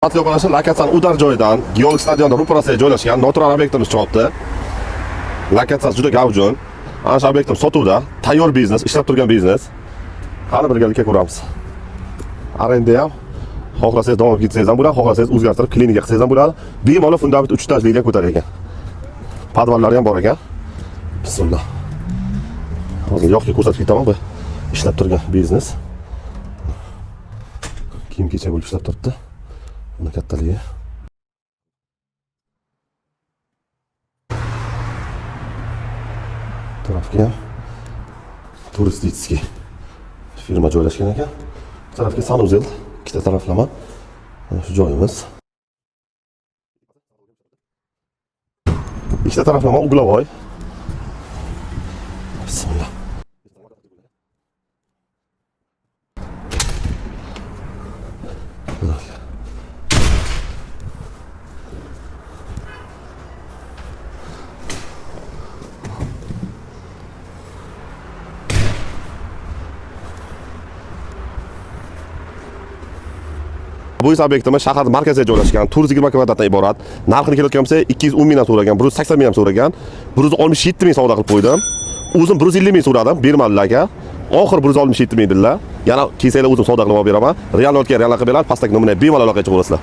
Hurmatli o'quvchilar, Lakatsan udar joyidan geologik stadionda ro'parasiga joylashgan noturar obyektimiz chiqyapti. Lakatsan juda gavjum. Ana shu obyektim sotuvda, tayyor biznes, ishlab turgan biznes. Qani birgalikda ko'ramiz. Arenda ham xohlasangiz davom etsangiz ham bo'ladi, xohlasangiz o'zgartirib klinika qilsangiz ham bo'ladi. Bemalol fundament 3 etajligiga ko'tarilgan. Podvallari ham bor ekan. Bismillah. Hozir yo'qlik ko'rsatib ketaman bu ishlab turgan biznes. Kiyim-kechak bo'lib ishlab turibdi. Buni kattaligi. Tarafga ham turistический firma joylashgan ekan. Bu tarafga sanuzel, ikkita taraflama. Mana shu joyimiz. Ikkita taraflama uglovoy. Bismillah. Bu esa obyektimiz shahar markaziga joylashgan, 420 kvadratdan iborat. Narxini kelayotgan bo'lsa 210 mingdan so'ragan, 180 ming ham so'ragan. 167 ming savdo qilib qo'ydim. O'zim 150 ming so'radim, bermadilar aka. Oxir 167 ming dedilar. Yana kelsanglar o'zim savdo qilib olib beraman. Real o'tgan, real qilib beradi, pastdagi nomerga bemalol aloqa qilib olasizlar.